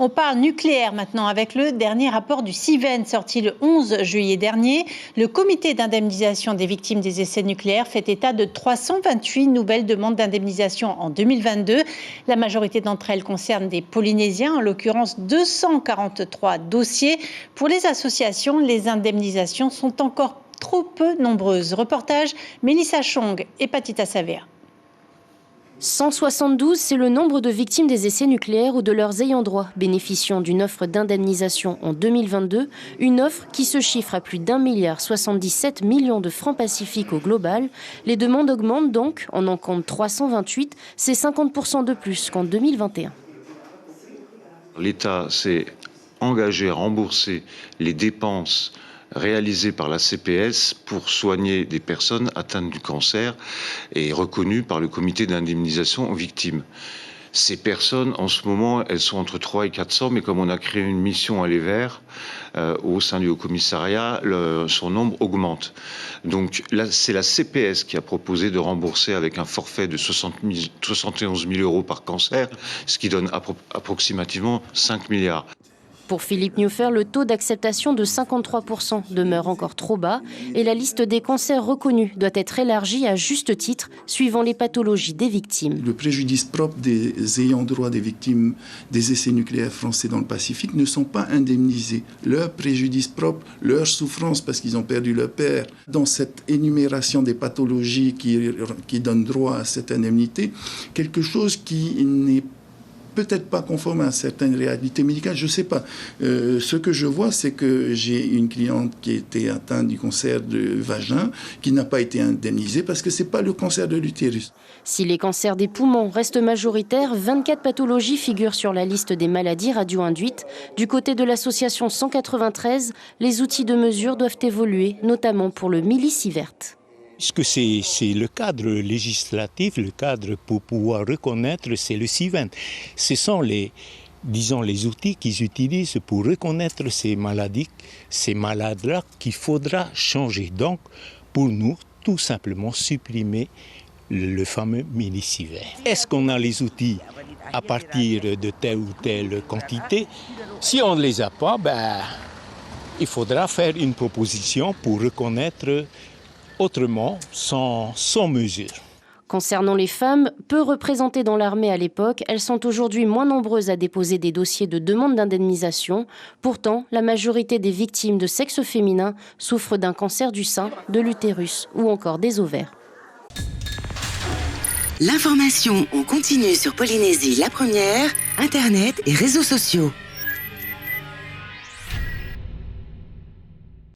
On parle nucléaire maintenant avec le dernier rapport du CIVEN sorti le 11 juillet dernier. Le comité d'indemnisation des victimes des essais nucléaires fait état de 328 nouvelles demandes d'indemnisation en 2022. La majorité d'entre elles concernent des Polynésiens, en l'occurrence 243 dossiers. Pour les associations, les indemnisations sont encore trop peu nombreuses. Reportage Mélissa Chong et Patita Savea. 172, c'est le nombre de victimes des essais nucléaires ou de leurs ayants droit bénéficiant d'une offre d'indemnisation en 2022, une offre qui se chiffre à plus d'1,77 milliard de francs pacifiques au global. Les demandes augmentent donc, on en compte 328, c'est 50% de plus qu'en 2021. L'État s'est engagé à rembourser les dépenses réalisées par la CPS pour soigner des personnes atteintes du cancer et reconnues par le comité d'indemnisation aux victimes. Ces personnes, en ce moment, elles sont entre 300 et 400, mais comme on a créé une mission Aller Vers au sein du Haut-Commissariat, son nombre augmente. Donc là, c'est la CPS qui a proposé de rembourser avec un forfait de 71 000 euros par cancer, ce qui donne approximativement 5 milliards. Pour Philippe Newfer, le taux d'acceptation de 53% demeure encore trop bas et la liste des cancers reconnus doit être élargie à juste titre, suivant les pathologies des victimes. Le préjudice propre des ayants droit des victimes des essais nucléaires français dans le Pacifique ne sont pas indemnisés. Leur préjudice propre, leur souffrance parce qu'ils ont perdu leur père, dans cette énumération des pathologies qui donnent droit à cette indemnité, quelque chose qui n'est peut-être pas conforme à certaines réalités médicales, je ne sais pas. Ce que je vois, c'est que j'ai une cliente qui était atteinte du cancer de vagin, qui n'a pas été indemnisée parce que ce n'est pas le cancer de l'utérus. Si les cancers des poumons restent majoritaires, 24 pathologies figurent sur la liste des maladies radio-induites. Du côté de l'association 193, les outils de mesure doivent évoluer, notamment pour le millisievert. Puisque c'est le cadre législatif, le cadre pour pouvoir reconnaître, c'est le CIVEN. Ce sont les outils qu'ils utilisent pour reconnaître ces maladies, ces malades-là qu'il faudra changer. Donc, pour nous, tout simplement supprimer le fameux millisievert. Est-ce qu'on a les outils à partir de telle ou telle quantité? Si on ne les a pas, il faudra faire une proposition pour reconnaître autrement, sans mesure. Concernant les femmes, peu représentées dans l'armée à l'époque, elles sont aujourd'hui moins nombreuses à déposer des dossiers de demande d'indemnisation. Pourtant, la majorité des victimes de sexe féminin souffrent d'un cancer du sein, de l'utérus ou encore des ovaires. L'information en continu sur Polynésie la première, Internet et réseaux sociaux.